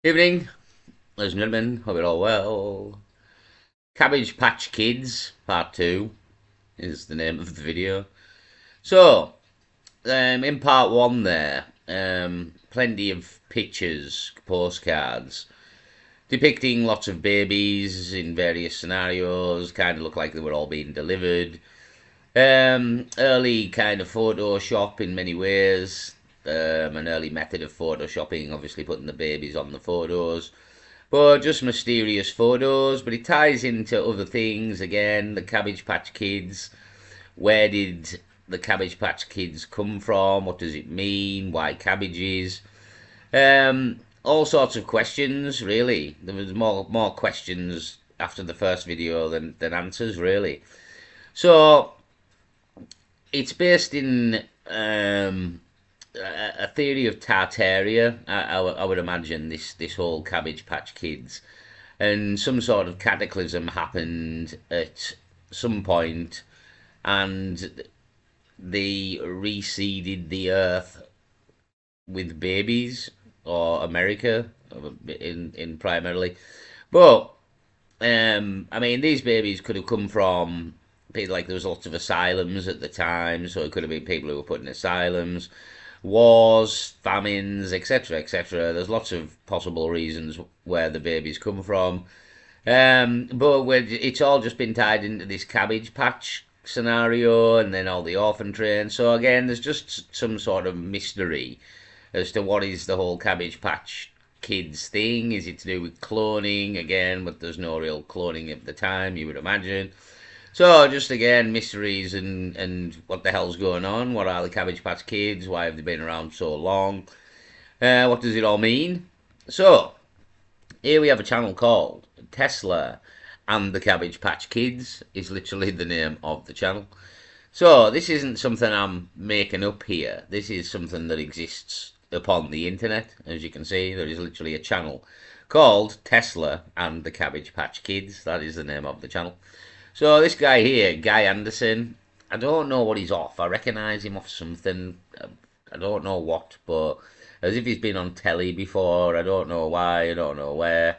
Evening, ladies and gentlemen. Hope you're all well. Cabbage Patch Kids Part 2 is the name of the video. So, in Part 1 there, plenty of pictures, postcards, depicting lots of babies in various scenarios, kind of look like they were all being delivered. Early kind of Photoshop in many ways. An early method of photoshopping, obviously putting the babies on the photos. But just mysterious photos, but it ties into other things again. The Cabbage Patch Kids. Where did the Cabbage Patch Kids come from? What does it mean? Why cabbages? All sorts of questions, really. There was more questions after the first video than answers, really. So it's based in a theory of Tartaria. I would imagine this whole Cabbage Patch Kids, and some sort of cataclysm happened at some point, and they reseeded the Earth with babies, or America, in primarily. But I mean, these babies could have come from like there was lots of asylums at the time, so it could have been people who were put in asylums, wars, famines, etc., etc. There's lots of possible reasons where the babies come from, but it's all just been tied into this Cabbage Patch scenario, and then all the orphan trains. So again, there's just some sort of mystery as to what is the whole Cabbage Patch Kids thing. Is it to do with cloning again? But there's no real cloning at the time, you would imagine. So just again, mysteries and what the hell's going on? What are the Cabbage Patch Kids? Why have they been around so long? What does it all mean? So here we have a channel called Tesla and the Cabbage Patch Kids is literally the name of the channel. So this isn't something I'm making up here. This is something that exists upon the internet. As you can see, there is literally a channel called Tesla and the Cabbage Patch Kids. That is the name of the channel. So this guy here, Guy Anderson, I don't know what he's off. I recognise him off something. I don't know what, but as if he's been on telly before. I don't know why. I don't know where.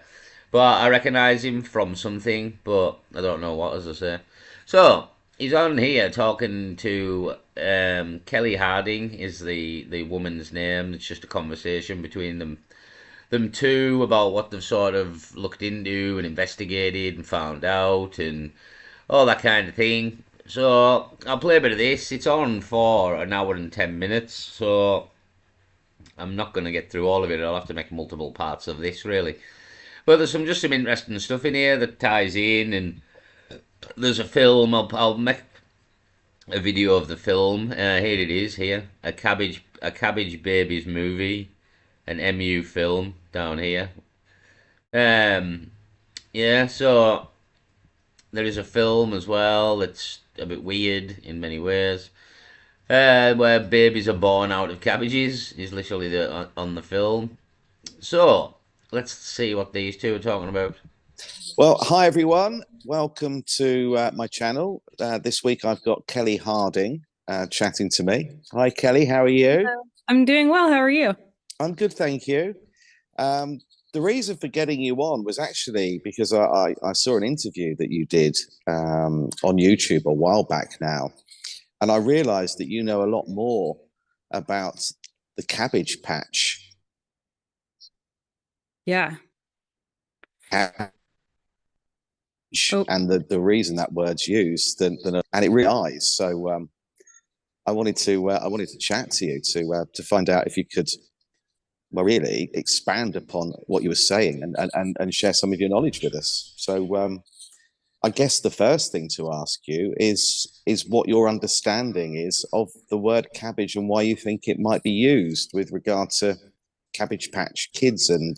But I recognise him from something, but I don't know what, as I say. So he's on here talking to Kelly Harding is the woman's name. It's just a conversation between them two about what they've sort of looked into and investigated and found out and all that kind of thing. So I'll play a bit of this. It's on for an hour and 10 minutes, so I'm not going to get through all of it. I'll have to make multiple parts of this, really. But there's some interesting stuff in here that ties in, and there's a film. I'll make a video of the film. Here it is. Here, a cabbage babies movie, an MU film down here. Um, yeah. So there is a film as well that's a bit weird in many ways, where babies are born out of cabbages is literally on the film. So let's see what these two are talking about. Well, hi everyone. Welcome to my channel. This week I've got Kelly Harding chatting to me. Hi, Kelly. How are you? Hello. I'm doing well. How are you? I'm good, thank you. The reason for getting you on was actually because I saw an interview that you did on YouTube a while back now, and I realised that you know a lot more about the Cabbage Patch Yeah. Oh, and the reason that word's used and it really is. So I wanted to chat to you to find out if you could really expand upon what you were saying and share some of your knowledge with us. So I guess the first thing to ask you is what your understanding is of the word cabbage and why you think it might be used with regard to Cabbage Patch Kids and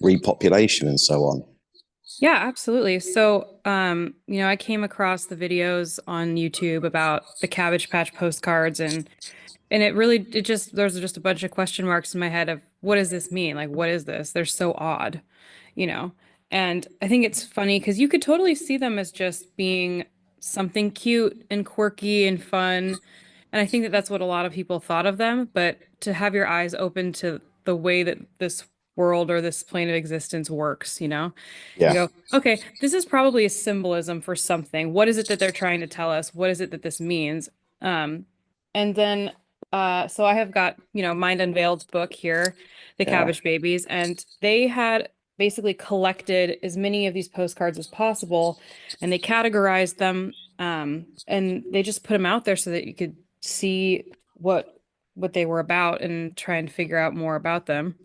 repopulation and so on. yeah, absolutely. So, I came across the videos on YouTube about the Cabbage Patch postcards and it just there's just a bunch of question marks in my head of what does this mean? Like, what is this? They're so odd, you know. And I think it's funny because you could totally see them as just being something cute and quirky and fun. And I think that that's what a lot of people thought of them, but to have your eyes open to the way that this world or this plane of existence works, you know? You Yeah. go, okay, this is probably a symbolism for something. What is it that they're trying to tell us? What is it that this means? Um, and then so I have got, Mind Unveiled's book here, The Yeah. Cabbage Babies, and they had basically collected as many of these postcards as possible, and they categorized them, and they just put them out there so that you could see what they were about and try and figure out more about them.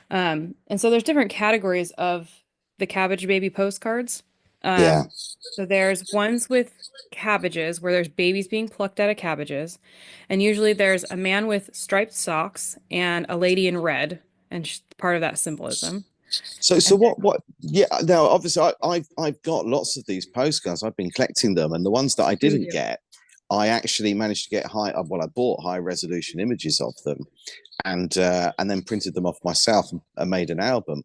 And so there's different categories of the Cabbage Baby postcards. Yeah. Um, so there's ones with cabbages where there's babies being plucked out of cabbages, and usually there's a man with striped socks and a lady in red, and part of that symbolism. So And what? Yeah. Now, obviously, I've got lots of these postcards. I've been collecting them, and the ones that I who didn't you? get, I actually managed to get Well, I bought high resolution images of them, and then printed them off myself and made an album.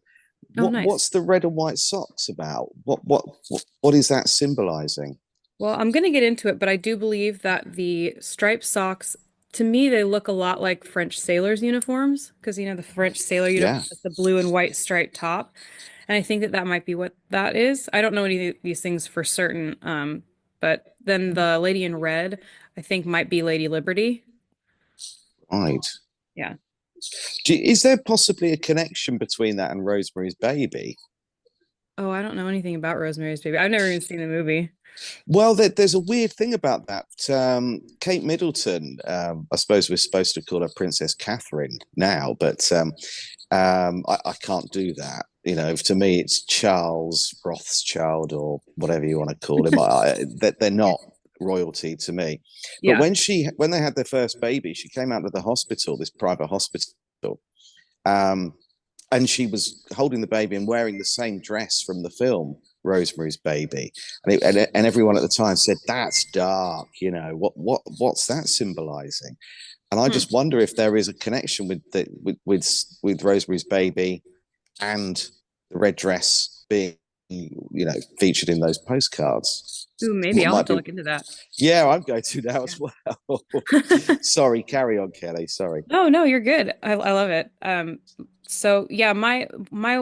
Oh, nice. What's the red and white socks about? What is that symbolizing? Well, I'm going to get into it, but I do believe that the striped socks, to me, they look a lot like French sailors' uniforms because, the French sailor uniform Yeah. is the blue and white striped top. And I think that that might be what that is. I don't know any of these things for certain. But then the lady in red, I think might be Lady Liberty. Right. Yeah. Is there possibly a connection between that and Rosemary's Baby? Oh, I don't know anything about Rosemary's Baby. I've never even seen the movie. Well, there's a weird thing about that. Kate Middleton, I suppose we're supposed to call her Princess Catherine now, but I can't do that. To me, it's Charles Rothschild or whatever you want to call him. They're not royalty to me. But Yeah. when they had their first baby, she came out of the hospital, this private hospital, um, and she was holding the baby and wearing the same dress from the film Rosemary's Baby, and everyone at the time said that's dark. What's that symbolizing? And I Hmm. just wonder if there is a connection with Rosemary's Baby and the red dress being featured in those postcards. Ooh, maybe I'll have Might to be. look into that. Yeah, I'm going to now Yeah. as well. Sorry, carry on, Kelly. Sorry. No, you're good. I love it. So yeah, my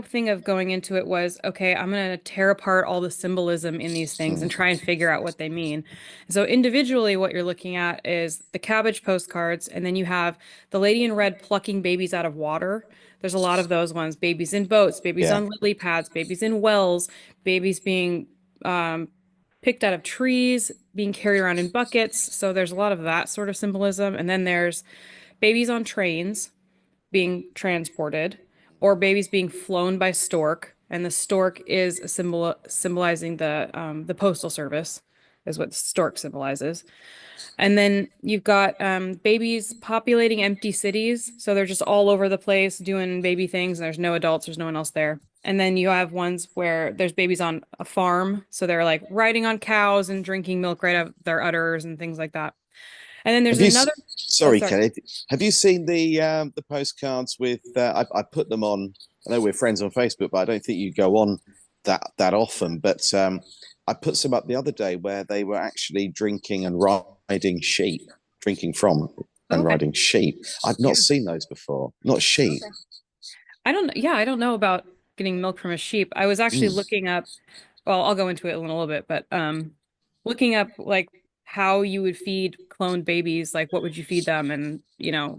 thing of going into it was, okay, I'm gonna tear apart all the symbolism in these things and try and figure out what they mean. So individually, what you're looking at is the cabbage postcards, and then you have the lady in red plucking babies out of water. There's a lot of those ones, babies in boats, babies Yeah. on lily pads, babies in wells, babies being um, picked out of trees, being carried around in buckets. So there's a lot of that sort of symbolism. And then there's babies on trains being transported, or babies being flown by stork, and the stork is a symbol symbolizing the postal service, is what stork symbolizes. And then you've got babies populating empty cities, so they're just all over the place doing baby things, and there's no adults, there's no one else there. And then you have ones where there's babies on a farm, so they're like riding on cows and drinking milk right out of their udders and things like that. And then there's Have you? another. Oh, Sorry, sorry. Kelly. Have you seen the postcards with? I put them on. I know we're friends on Facebook, but I don't think you go on that often. But I put some up the other day where they were actually drinking and riding sheep, drinking from and Okay. riding sheep. I've not Yeah. seen those before. Not sheep. Okay. I don't know. Yeah, I don't know about getting milk from a sheep. I was actually Mm, looking up, well, I'll go into it in a little bit, but looking up like how you would feed cloned babies, like what would you feed them? And,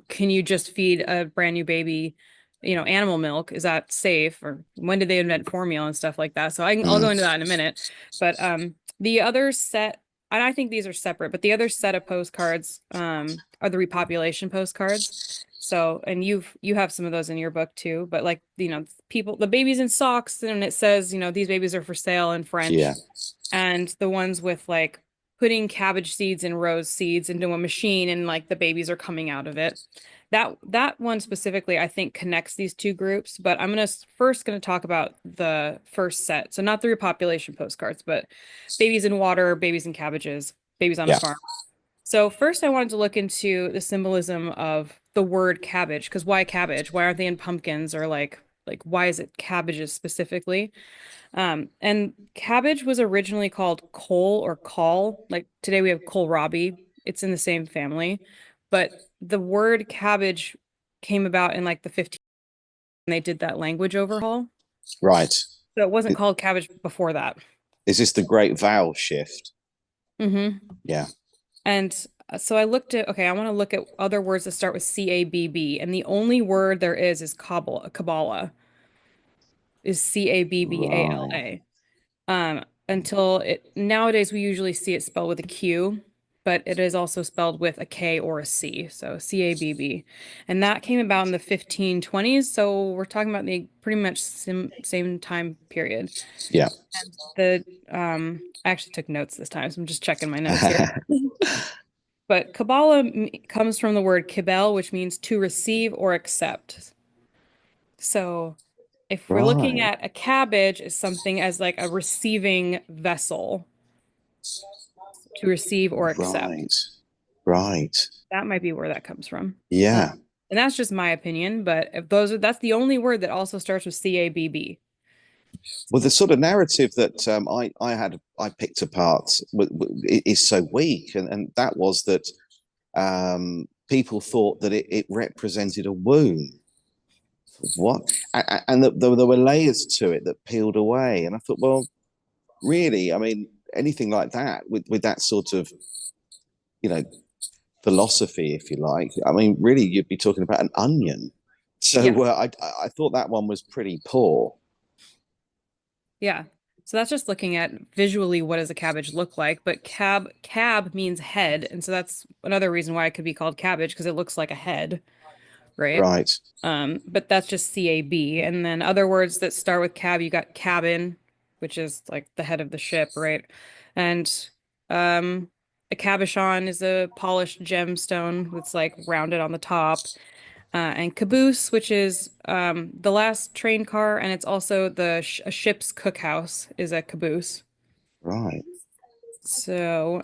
can you just feed a brand new baby, animal milk? Is that safe? Or when did they invent formula and stuff like that? So I'll go mm, into that in a minute. But the other set, and I think these are separate, but the other set of postcards are the repopulation postcards. So, and you have some of those in your book too, but like, people, the babies in socks, and it says, these babies are for sale in yeah. French. And the ones with like putting cabbage seeds and rose seeds into a machine and like the babies are coming out of it. That one specifically, I think connects these two groups, but I'm gonna talk about the first set. So not the repopulation postcards, but babies in water, babies in cabbages, babies on a Yeah. farm. So first I wanted to look into the symbolism of the word cabbage, because why cabbage? Why aren't they in pumpkins, or like why is it cabbages specifically? And cabbage was originally called cole or call. Like today we have kohlrabi. It's in the same family, but the word cabbage came about in like the 15 they did that language overhaul. Right. So it wasn't I- called cabbage before that. Is this the great vowel shift? Hmm. Yeah. And so I looked at, okay, I want to look at other words that start with C-A-B-B. And the only word there is Kabbalah, is Right. C-A-B-B-A-L-A. Until it, nowadays we usually see it spelled with a Q, but it is also spelled with a K or a C. So C-A-B-B. And that came about in the 1520s. So we're talking about the pretty much same time period. Yeah. I actually took notes this time, so I'm just checking my notes here. But Kabbalah comes from the word kibel, which means to receive or accept. So if we're looking Right. at a cabbage as something as like a receiving vessel to receive or accept, Right. Right. that might be where that comes from. Uh, Yeah. and that's just my opinion, but if that's the only word that also starts with C-A-B-B. Well, the sort of narrative that I picked apart is so weak, and that was that people thought that it represented a wound. What? And that there were layers to it that peeled away, and I thought, well, really, I mean, anything like that with that sort of you know philosophy, if you like. I mean, really, you'd be talking about an onion. Yeah. So I thought that one was pretty poor. Yeah. So that's just looking at visually what does a cabbage look like, but cab means head, and so that's another reason why it could be called cabbage because it looks like a head, right? Right. But that's just CAB. And then other words that start with cab, you got cabin, which is like the head of the ship, right? And um a cabochon is a polished gemstone that's like rounded on the top. And caboose, which is the last train car, and it's also a ship's cookhouse is a caboose. Right. So,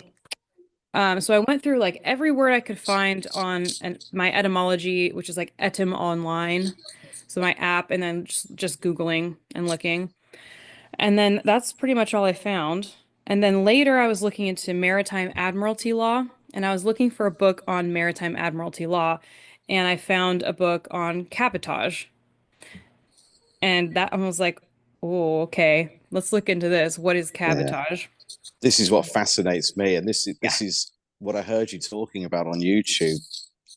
so I went through like every word I could find on my etymology, which is like etym online, so my app, and then just Googling and looking, and then that's pretty much all I found. And then later, I was looking into maritime admiralty law, and I was looking for a book on maritime admiralty law, and I found a book on cabotage. And that I was like, oh, okay, let's look into this. What is Yeah. cabotage? This is what fascinates me, and this is Yeah. this is what I heard you talking about on YouTube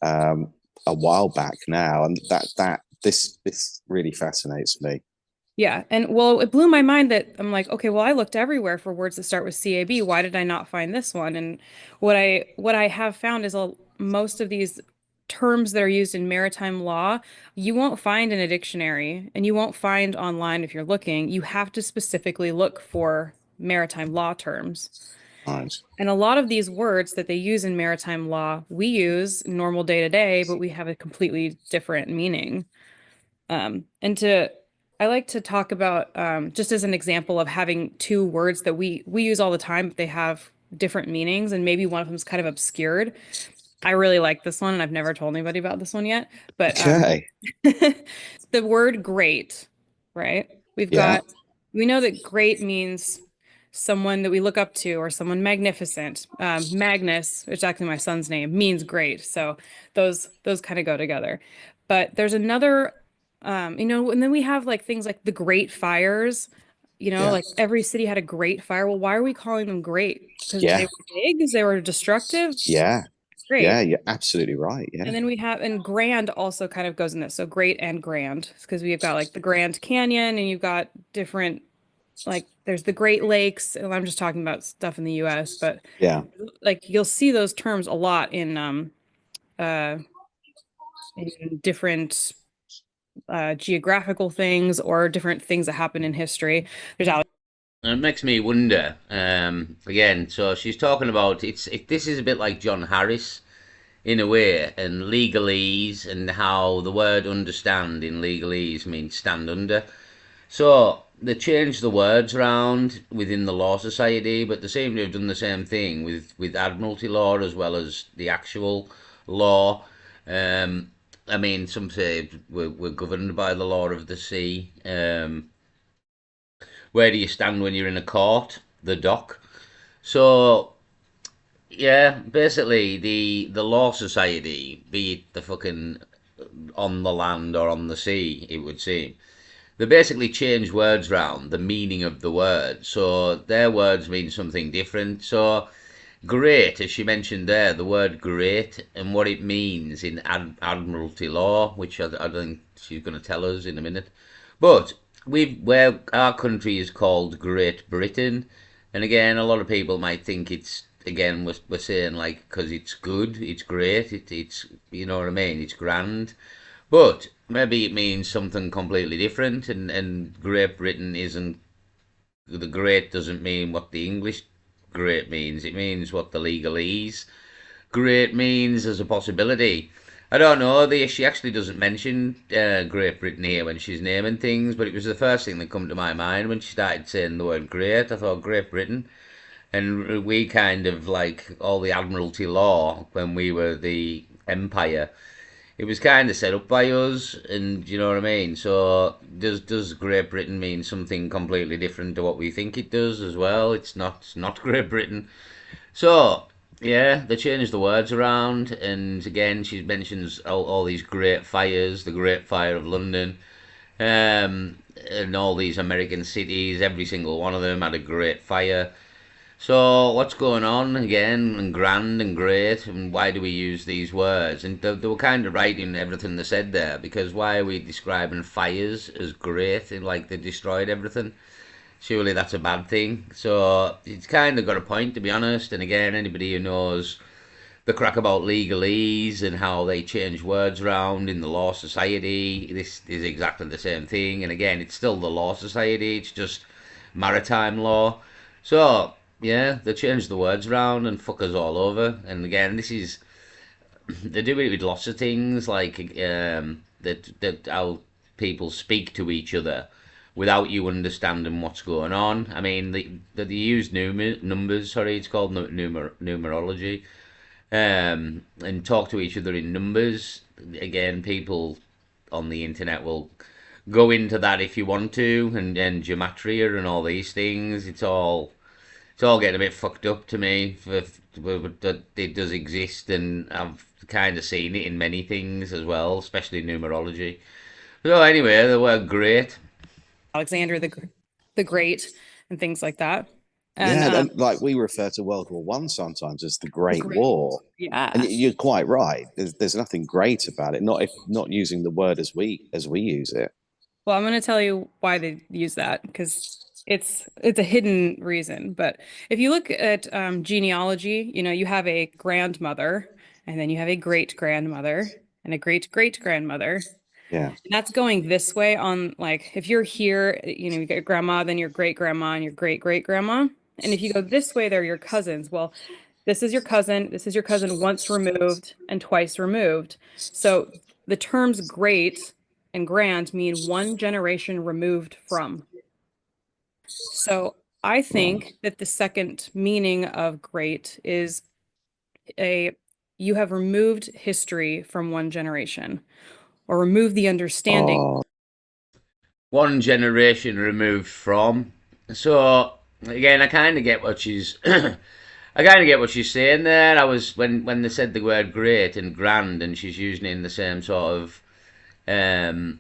um, a while back now, and this really fascinates me. Yeah. And well, it blew my mind that I'm like, okay, well, I looked everywhere for words that start with CAB. Why did I not find this one? And what I have found is most of these terms that are used in maritime law, you won't find in a dictionary and you won't find online if you're looking. You have to specifically look for maritime law terms. Right. And a lot of these words that they use in maritime law, we use normal day to day, but we have a completely different meaning. And I like to talk about just as an example of having two words that we use all the time, but they have different meanings, and maybe one of them is kind of obscured. I really like this one, and I've never told anybody about this one yet. But Okay. the word great, right? Yeah. We know that great means someone that we look up to or someone magnificent. Magnus, which is actually my son's name, means great. So those kind of go together. But there's another, and then we have like things like the Great Fires. Yeah. Like every city had a great fire. Well, why are we calling them great? Because they Yeah. were big, they were destructive. Yeah. Yeah. Great. You're absolutely right. Yeah. And then we have, and grand also kind of goes in this. So great and grand, because we've got like the Grand Canyon and you've got different, like there's the Great Lakes. And I'm just talking about stuff in the US, but Yeah. like you'll see those terms a lot uh in different geographical things or different things that happen in history. There's And it makes me wonder, again, so she's talking about this is a bit like John Harris in a way, and legalese, and how the word understand in legalese means stand under. So they changed the words around within the Law Society, but they seem to have done the same thing with Admiralty law as well as the actual law. Um, I mean, some say we're governed by the law of the sea. Where do you stand when you're in a court? The dock. So yeah, basically the Law Society, be it the fucking on the land or on the sea, it would seem. They basically change words round, the meaning of the word. So their words mean something different. So great, as she mentioned there, the word great and what it means in admiralty law, which I think she's going to tell us in a minute. But where our country is called Great Britain, and again, a lot of people might think it's, again, we're saying like because it's good, it's great, it's, you know what I mean, it's grand. But maybe it means something completely different, and Great Britain isn't, the great doesn't mean what the English great means. It means what the legalese great means as a possibility. I don't know. She actually doesn't mention Great Britain here when she's naming things, but it was the first thing that come to my mind when she started saying the word great. I thought Great Britain, and we kind of like all the Admiralty law when we were the Empire. It was kind of set up by us, and you know what I mean. So does Great Britain mean something completely different to what we think it does as well? It's not Great Britain. So yeah, they changed the words around, and again she mentions all these great fires, the Great Fire of London, and all these American cities. Every single one of them had a great fire. So what's going on again, and grand and great, and why do we use these words? And they were kind of right in everything they said there, because why are we describing fires as great and like they destroyed everything? Surely that's a bad thing. So it's kind of got a point, to be honest. And again, anybody who knows the crack about legalese and how they change words around in the law society, this is exactly the same thing. And again, it's still the law society, it's just maritime law. So yeah, they change the words around and fuck us all over. And again, this is, they do it with lots of things, like that how people speak to each other without you understanding what's going on. I mean, they use numbers. Sorry, it's called numerology, and talk to each other in numbers. Again, people on the internet will go into that if you want to, and gematria and all these things. It's all getting a bit fucked up to me. That it does exist, and I've kind of seen it in many things as well, especially numerology. So anyway, they were great. Alexander the Great and things like that. And Yeah, and like we refer to World War One sometimes as the the Great Great, War, yeah. and you're quite right. There's nothing great about it. Not if not using the word as we use it. Well, I'm going to tell you why they use that because it's a hidden reason. But if you look at genealogy, you know, you have a grandmother, and then you have a great grandmother, and a great great grandmother. Yeah. And that's going this way on, like, if you're here, you know, you get grandma, then your great grandma, and your great great grandma. And if you go this way, they're your cousins. Well, this is your cousin once removed and twice removed. So the terms great and grand mean one generation removed from. So I Right. think that the second meaning of great is a you have removed history from one generation or removed the understanding. Oh, One generation removed from. So again, I kind of get what she's. I kind of get what she's saying there. I was when they said the word great and grand, and she's using it in the same sort of um,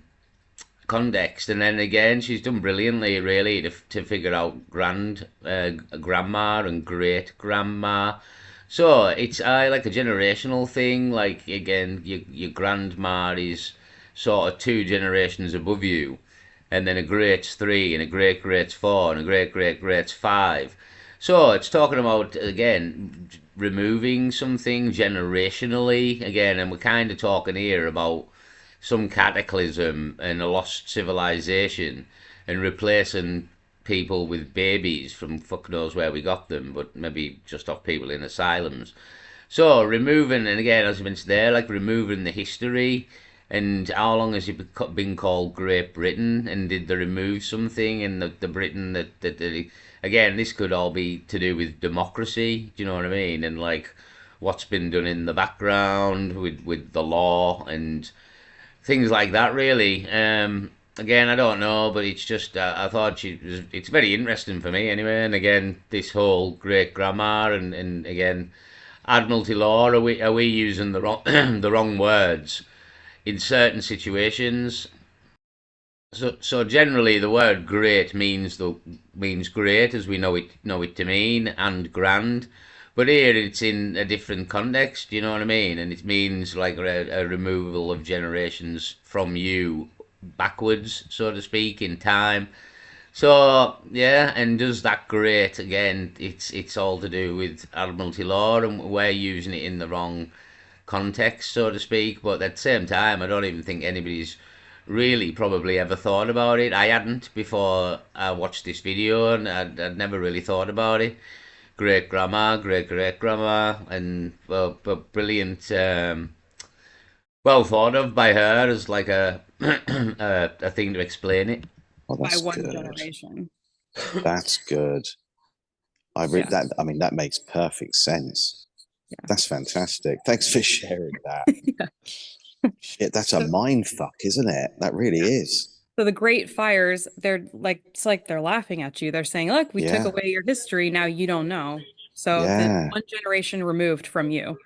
context. And then again, she's done brilliantly, really, to figure out grandma and great grandma. So it's like a generational thing. Like again, your grandma is sort of two generations above you, and then a great's three, and a great great's four, and a great great great's five. So it's talking about again removing something generationally again, and we're kind of talking here about some cataclysm and a lost civilization, and replacing people with babies from fuck knows where we got them, but maybe just off people in asylums. So removing, and again, as I mentioned there, like removing the history, and how long has it been called Great Britain, and did they remove something in the Britain again, this could all be to do with democracy, do you know what I mean? And like what's been done in the background with the law and things like that, really. Again, I don't know, but it's just I thought it's very interesting for me anyway. And again, this whole great grammar and again, Admiralty law. Are we using the wrong the wrong words in certain situations. So generally, the word great means great as we know it to mean, and grand. But here it's in a different context. You know what I mean? And it means like a removal of generations from you backwards, so to speak, in time. So yeah, and does that great again? It's all to do with Admiralty law, and we're using it in the wrong context, so to speak. But at the same time, I don't even think anybody's really probably ever thought about it. I hadn't before I watched this video, and I'd never really thought about it. Great grandma, great grandma, and well, but brilliant. Well thought of by her as like a a thing to explain it. Oh, by that's one good. generation. That's good. Yeah. That. I mean, that makes perfect sense. Yeah. That's fantastic. Thanks for sharing that. Yeah. Shit, that's a So, mind fuck, isn't it? That really yeah. is. So the great fires, they're like, it's like they're laughing at you. They're saying, look, we took Yeah, away your history. Now you don't know. So then yeah. one generation removed from you.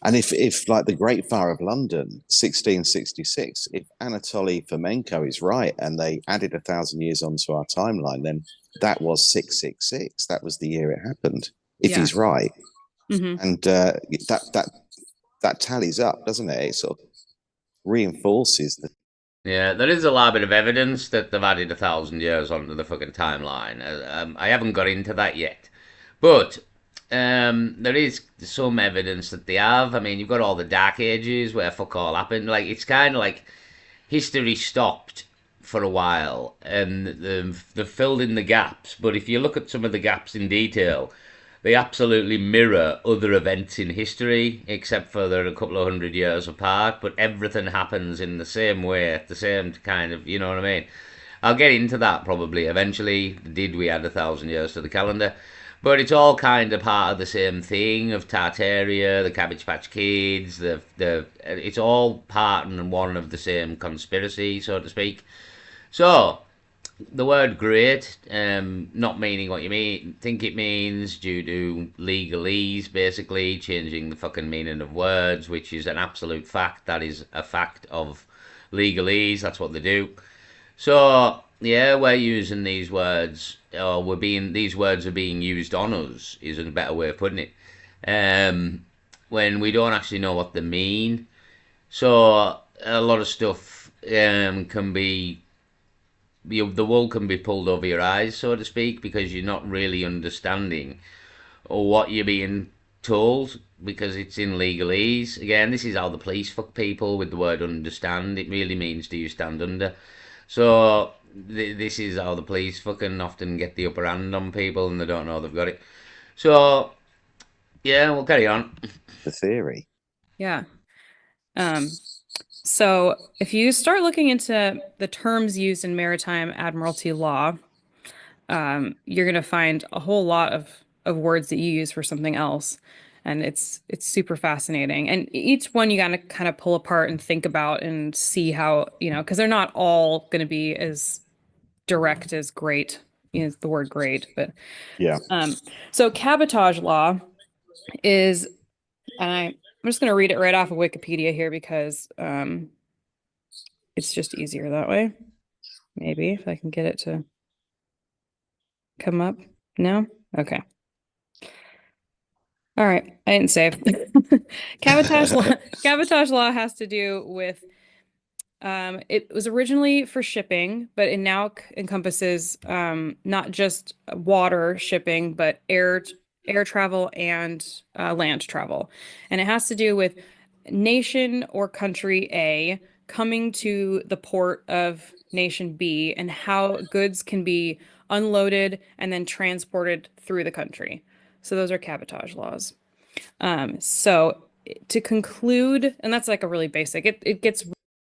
And if like the Great Fire of London, 1666, if Anatoly Fomenko is right, and they added 1,000 years onto our timeline, then that was 666. That was the year it happened. If Yeah. he's right, Hmm. and that tallies up, doesn't it? It sort of reinforces the. Yeah, there is a lot bit of evidence that they've added 1,000 years onto the fucking timeline. I haven't got into that yet, but there is some evidence that they have. I mean, you've got all the Dark Ages where fuck all happened. Like it's kind of like history stopped for a while, and they've filled in the gaps. But if you look at some of the gaps in detail, they absolutely mirror other events in history, except for they're a couple of 100 years apart. But everything happens in the same way, the same kind of, you know what I mean? I'll get into that probably eventually. Did we add 1,000 years to the calendar? But it's all kind of part of the same thing of Tartaria, the Cabbage Patch Kids. The it's all part and one of the same conspiracy, so to speak. So the word great, not meaning what you think it means due to legalese, basically changing the fucking meaning of words, which is an absolute fact. That is a fact of legalese. That's what they do. So yeah, we're using these words, or these words are being used on us. Is a better way of putting it. When we don't actually know what they mean. So a lot of stuff can be the wool can be pulled over your eyes, so to speak, because you're not really understanding what you're being told because it's in legalese. Again, this is how the police fuck people with the word understand. It really means do you stand under. So this is how the police fucking often get the upper hand on people and they don't know they've got it. So yeah, we'll carry on. The theory. Yeah. So if you start looking into the terms used in maritime admiralty law, you're going to find a whole lot of words that you use for something else. And it's super fascinating. And each one you got to kind of pull apart and think about and see how, because they're not all going to be as direct as great, the word great. But Yeah. so cabotage law is, and I'm just going to read it right off of Wikipedia here because it's just easier that way. Maybe if I can get it to come up. No? Okay. All right. I didn't save. Cabotage law has to do with it was originally for shipping, but it now encompasses not just water shipping, but air travel and land travel. And it has to do with nation or country A coming to the port of nation B and how goods can be unloaded and then transported through the country. So those are cabotage laws. So to conclude, and that's like a really basic, it gets.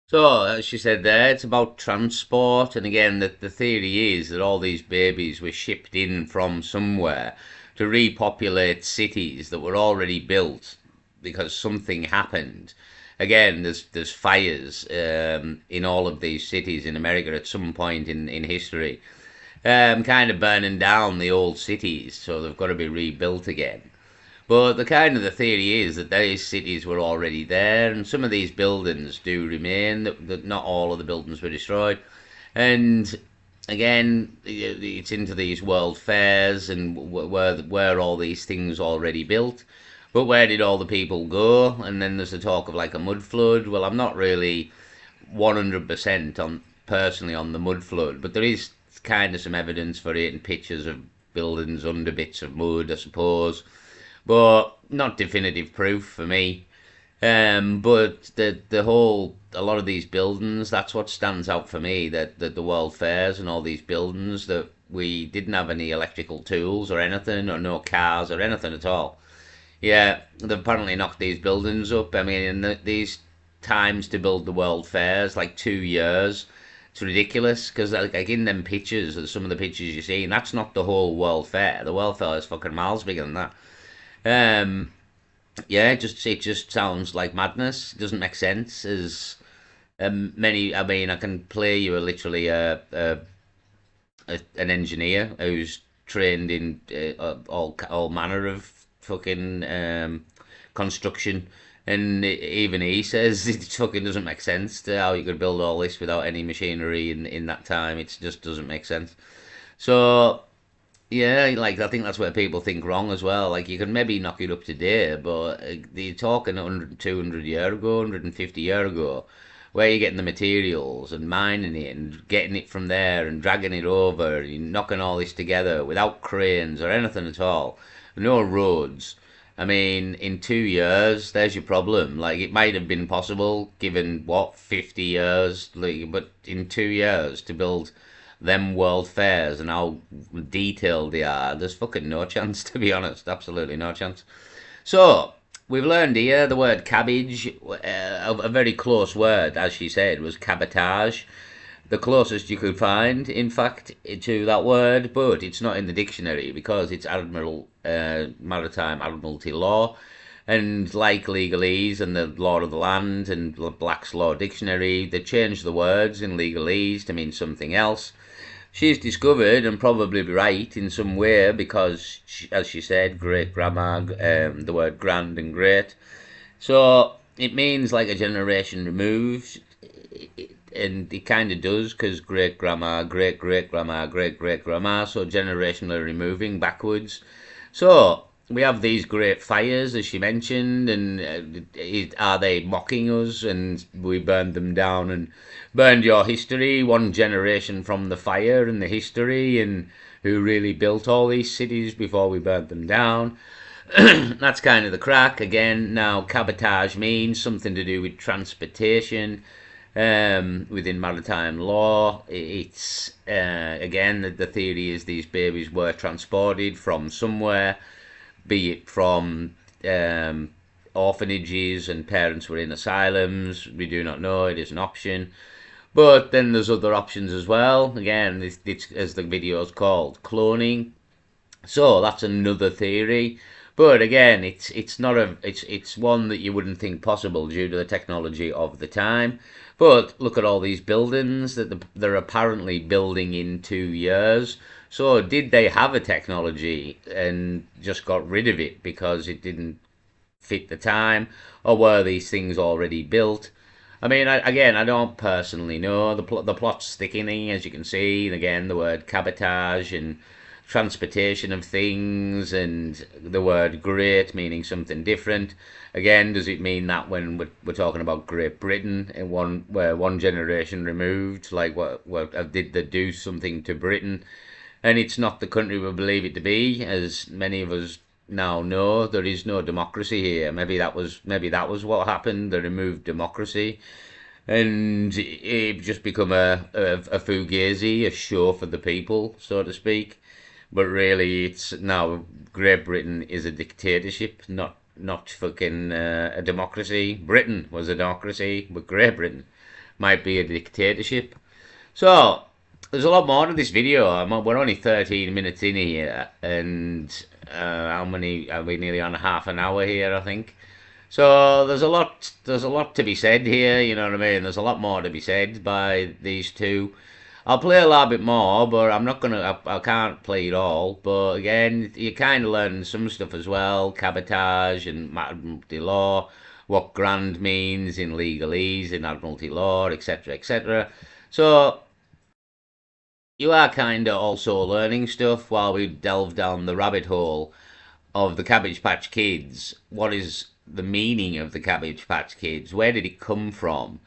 So, as she said there, it's about transport, and again, the theory is that all these babies were shipped in from somewhere to repopulate cities that were already built because something happened. Again, there's fires in all of these cities in America at some point in history, kind of burning down the old cities, so they've got to be rebuilt again. But the theory is that these cities were already there, and some of these buildings do remain. That not all of the buildings were destroyed, and again, it's into these world fairs and where all these things already built. But where did all the people go? And then there's the talk of like a mud flood. Well, I'm not really 100% on personally on the mud flood, but there is kind of some evidence for it and pictures of buildings under bits of mud, I suppose, but not definitive proof for me. But the whole a lot of these buildings, that's what stands out for me. That the world fairs and all these buildings that we didn't have any electrical tools or anything, or no cars or anything at all. Yeah, they've apparently knocked these buildings up. I mean, in these times to build the world fairs, like 2 years. It's ridiculous because like in them pictures, some of the pictures you see, and that's not the whole world fair. The world fair is fucking miles bigger than that. Um, yeah, it just sounds like madness. It doesn't make sense. As many, I mean, I can play you literally an engineer who's trained in all manner of fucking construction, and even he says it fucking doesn't make sense to how you could build all this without any machinery in that time. It just doesn't make sense. So yeah, like I think that's where people think wrong as well. Like you can maybe knock it up today, but you're talking 100, 200 year ago, 150 year ago, where you're getting the materials and mining it and getting it from there and dragging it over and knocking all this together without cranes or anything at all. No roads. I mean, in 2 years, there's your problem. Like it might have been possible given what 50 years, like, but in 2 years to build them world fairs and how detailed they are, there's fucking no chance, to be honest. Absolutely no chance. So, we've learned here the word cabbage, a very close word, as she said, was cabotage. The closest you could find, in fact, to that word, but it's not in the dictionary because it's maritime admiralty law. And like legalese and the law of the land and Black's Law Dictionary, they changed the words in legalese to mean something else. She's discovered, and probably right in some way, because, as she said, great grandma, the word grand and great. So it means like a generation removed, and it kind of does, because great grandma, great great grandma, great great grandma, so generationally removing backwards. So we have these great fires, as she mentioned, and are they mocking us? And we burned them down and burned your history, one generation from the fire and the history, and who really built all these cities before we burnt them down. That's kind of the crack. Again, now cabotage means something to do with transportation within maritime law. It's again the theory is these babies were transported from somewhere, be it from orphanages and parents were in asylums. We do not know. It is an option. But then there's other options as well. Again, it's as the video is called, cloning. So that's another theory. But again, it's one that you wouldn't think possible due to the technology of the time. But look at all these buildings that they're apparently building in 2 years. So did they have a technology and just got rid of it because it didn't fit the time, or were these things already built? I mean, again, I don't personally know. The plot's thickening, as you can see. And again, the word cabotage and transportation of things, and the word great meaning something different. Again, does it mean that when we're talking about Great Britain, in one generation removed, like what did they do something to Britain? And it's not the country we believe it to be, as many of us now know. There is no democracy here. Maybe that was what happened. They removed democracy, and it just become a fugazi, a show for the people, so to speak. But really, it's now Great Britain is a dictatorship, not fucking a democracy. Britain was a democracy, but Great Britain might be a dictatorship. So there's a lot more to this video. We're only 13 minutes in here, and how many are we? Nearly on half an hour here, I think. So there's a lot to be said here. You know what I mean? There's a lot more to be said by these two. I'll play a little bit more, but I'm not gonna. I can't play it all. But again, you kind of learn some stuff as well. Cabotage and admiralty law, what grand means in legalese, in admiralty law, etc., etc. So you are kind of also learning stuff while we delve down the rabbit hole of the Cabbage Patch Kids. What is the meaning of the Cabbage Patch Kids? Where did it come from?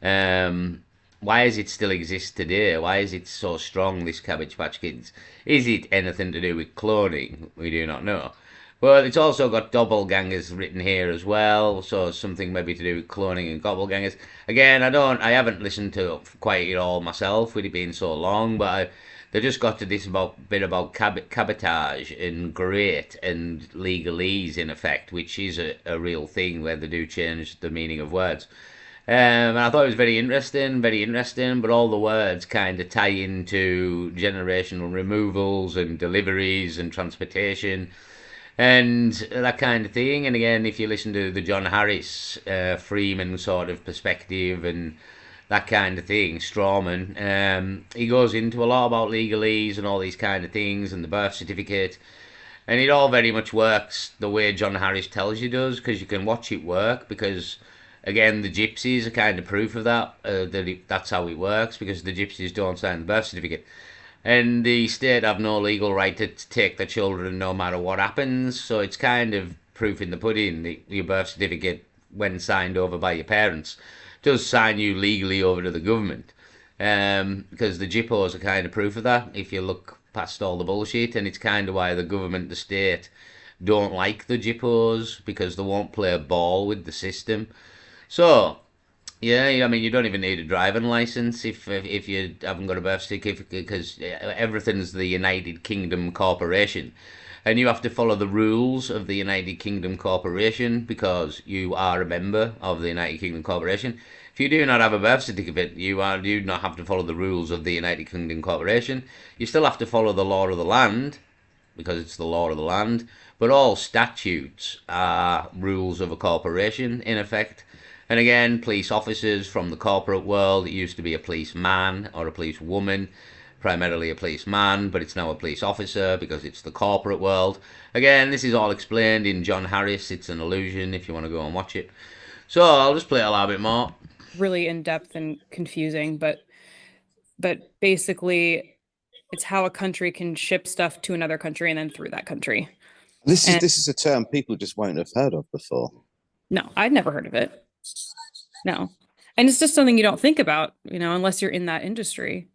Um, why does it still exist today? Why is it so strong, this Cabbage Patch Kids? Is it anything to do with cloning? We do not know. But it's also got doppelgangers written here as well, so something maybe to do with cloning and doppelgangers. Again, I haven't listened to quite it all myself, with it being so long, but they just got to this bit about cabotage and great and legalese in effect, which is a real thing where they do change the meaning of words. And I thought it was very interesting, but all the words kind of tie into generational removals and deliveries and transportation and that kind of thing. And again, if you listen to the John Harris, Freeman sort of perspective and that kind of thing, Strawman, he goes into a lot about legalese and all these kind of things and the birth certificate. And it all very much works the way John Harris tells you does, because you can watch it work. Because again, the gypsies are kind of proof of that. That's how it works, because the gypsies don't sign the birth certificate, and the state have no legal right to take the children no matter what happens. So it's kind of proof in the pudding. Your birth certificate, when signed over by your parents, does sign you legally over to the government. Because the Gippos are kind of proof of that, if you look past all the bullshit. And it's kind of why the government, the state, don't like the Gippos, because they won't play ball with the system. So, yeah, I mean, you don't even need a driving license if you haven't got a birth certificate, because everything's the United Kingdom Corporation, and you have to follow the rules of the United Kingdom Corporation because you are a member of the United Kingdom Corporation. If you do not have a birth certificate, do not have to follow the rules of the United Kingdom Corporation. You still have to follow the law of the land, because it's the law of the land. But all statutes are rules of a corporation, in effect. And again, police officers from the corporate world, it used to be a policeman or a policewoman, primarily a policeman, but it's now a police officer because it's the corporate world. Again, this is all explained in John Harris. It's an illusion if you want to go and watch it. So I'll just play a little bit more. Really in depth and confusing, but basically it's how a country can ship stuff to another country and then through that country. This is a term people just won't have heard of before. No, I'd never heard of it. No. And it's just something you don't think about, unless you're in that industry,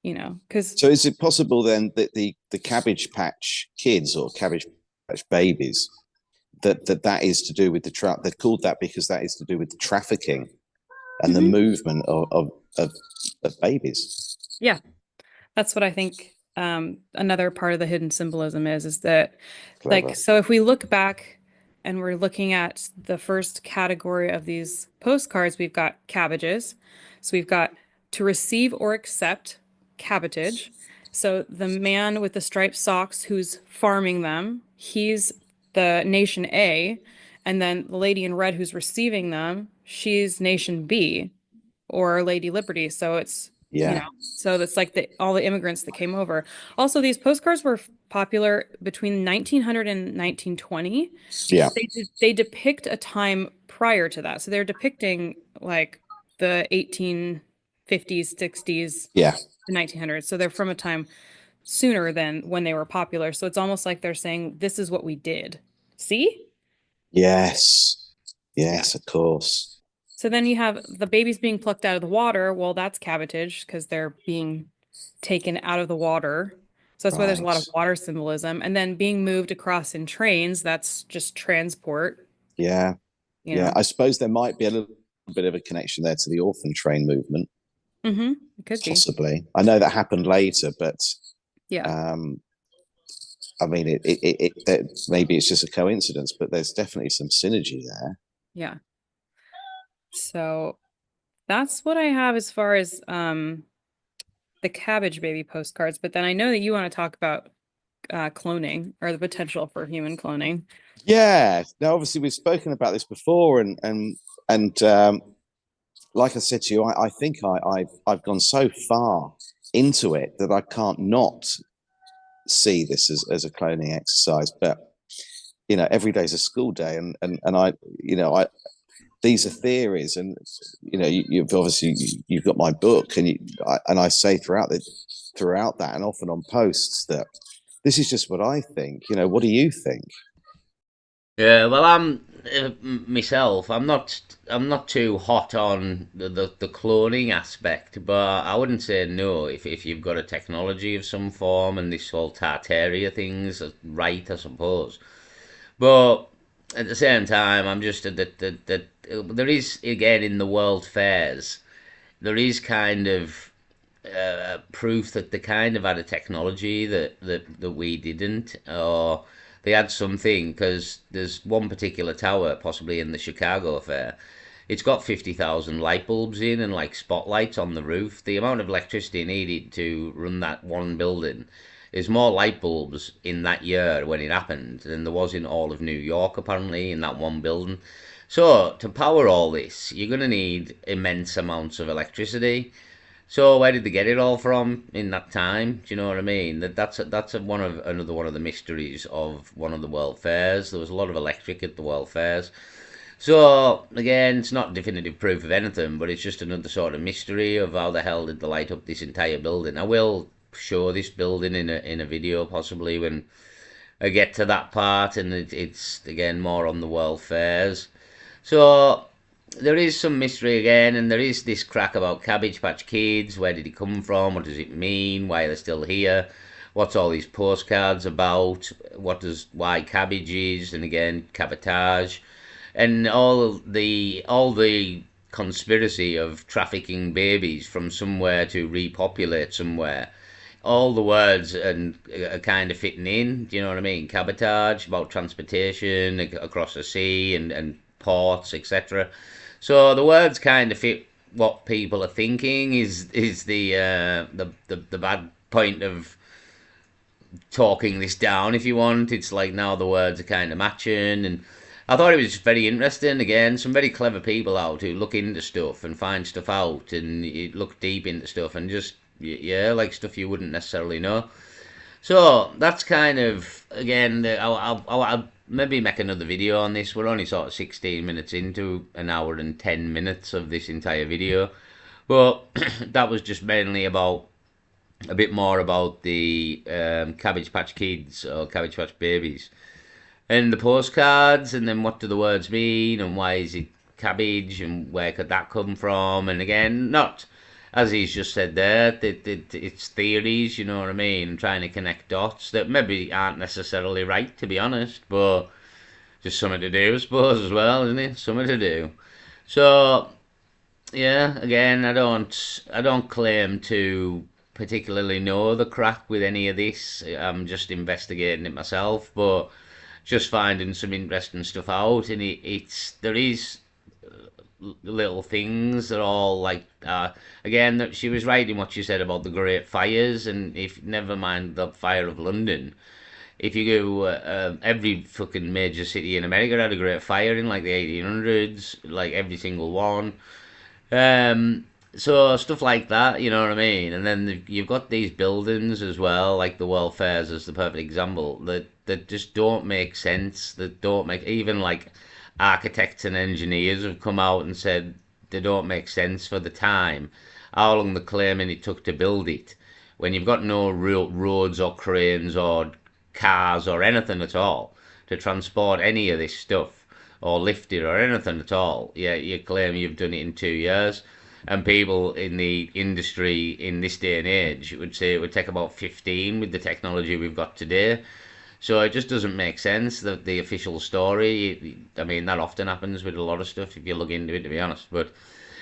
because. So is it possible then that the Cabbage Patch Kids or Cabbage Patch Babies, that is to do with the they're called that because that is to do with the trafficking and the movement of babies? Yeah, that's what I think. Another part of the hidden symbolism is that, Clever. so if we look back and we're looking at the first category of these postcards, we've got cabbages. So we've got to receive or accept cabotage. So the man with the striped socks who's farming them, he's the nation A. And then the lady in red who's receiving them, she's nation B, or Lady Liberty. So it's, so that's like all the immigrants that came over. Also, these postcards were popular between 1900 and 1920. Yeah. They depict a time prior to that. So they're depicting like the 1850s, 60s, yeah, the 1900s. So they're from a time sooner than when they were popular. So it's almost like they're saying, this is what we did. See? Yes, of course. So then you have the babies being plucked out of the water. Well, that's cabotage because they're being taken out of the water. So that's why there's a lot of water symbolism. And then being moved across in trains, that's just transport. Yeah. I suppose there might be a little bit of a connection there to the orphan train movement. It could possibly be. I know that happened later, but yeah. I mean, it maybe it's just a coincidence, but there's definitely some synergy there. Yeah. So that's what I have as far as the Cabbage Baby postcards. But then I know that you want to talk about cloning, or the potential for human cloning. Yeah. Now, obviously, we've spoken about this before, and like I said to you, I think I've gone so far into it that I can't not see this as a cloning exercise. But every day's a school day, and I these are theories, and you've obviously you've got my book, and I say throughout that, and often on posts, that this is just what I think. What do you think? Yeah, well, I'm myself. I'm not too hot on the cloning aspect, but I wouldn't say no if you've got a technology of some form and this whole Tartaria thing's right, I suppose. But at the same time, I'm just that there is again in the world fairs there is kind of proof that they kind of had a technology that we didn't, or they had something, because there's one particular tower, possibly in the Chicago Fair. It's got 50,000 light bulbs in and like spotlights on the roof. The amount of electricity needed to run that one building is more light bulbs in that year when it happened than there was in all of New York, apparently, in that one building. So, to power all this, you're going to need immense amounts of electricity. So where did they get it all from in that time? Do you know what I mean? That's another one of the mysteries of one of the world fairs. There was a lot of electric at the world fairs. So again, it's not definitive proof of anything, but it's just another sort of mystery of how the hell did they light up this entire building. I will show this building in a video possibly when I get to that part, and it's again more on the world fairs. So there is some mystery again, and there is this crack about Cabbage Patch Kids. Where did it come from? What does it mean? Why are they still here? What's all these postcards about? Why cabbages? And again, cabotage, and all the conspiracy of trafficking babies from somewhere to repopulate somewhere. All the words and are kind of fitting in. Do you know what I mean? Cabotage, about transportation across the sea and ports, etc. So the words kind of fit what people are thinking. Is the bad point of talking this down, if you want. It's like now the words are kind of matching, and I thought it was very interesting. Again, some very clever people out who look into stuff and find stuff out, and you look deep into stuff, and just yeah, like stuff you wouldn't necessarily know. So that's kind of again. I'll maybe make another video on this. We're only sort of 16 minutes into an hour and 10 minutes of this entire video, but that was just mainly about a bit more about the Cabbage Patch Kids or Cabbage Patch Babies and the postcards, and then what do the words mean, and why is it cabbage, and where could that come from? And again, not as he's just said there, it's theories, you know what I mean, and trying to connect dots that maybe aren't necessarily right, to be honest, but just something to do, I suppose, as well, isn't it? Something to do. So yeah, again, I don't claim to particularly know the crack with any of this. I'm just investigating it myself, but just finding some interesting stuff out, and there is little things that are all like again that she was right in what she said about the Great Fires, and if never mind the Fire of London, if you go every fucking major city in America had a Great Fire in like the 1800s, like every single one. So stuff like that, you know what I mean? And then you've got these buildings as well, like the World Fairs is the perfect example, that just don't make sense, that don't make, even like architects and engineers have come out and said they don't make sense for the time. How long they're claiming it took to build it, when you've got no real roads or cranes or cars or anything at all to transport any of this stuff or lift it or anything at all. Yeah, you claim you've done it in 2 years, and people in the industry in this day and age would say it would take about 15 with the technology we've got today. So it just doesn't make sense that the official story. I mean, that often happens with a lot of stuff if you look into it, to be honest. But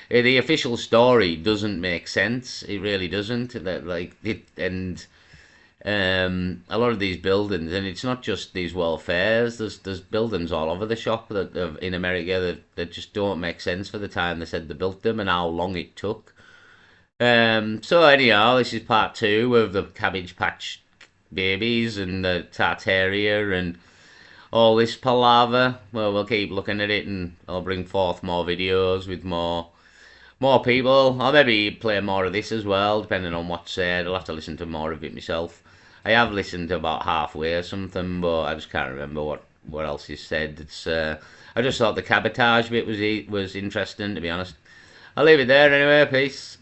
the official story doesn't make sense. It really doesn't. That like it, and a lot of these buildings, and it's not just these world fairs. There's buildings all over the shop that in America that just don't make sense for the time they said they built them and how long it took. So anyhow, this is part two of the Cabbage Patch Babies and the Tartaria and all this palaver. Well, we'll keep looking at it, and I'll bring forth more videos with more people. I'll maybe play more of this as well, depending on what's said. I'll have to listen to more of it myself. I have listened to about halfway or something, but I just can't remember what else is said. It's I just thought the cabotage bit was interesting, to be honest. I'll leave it there anyway. Peace.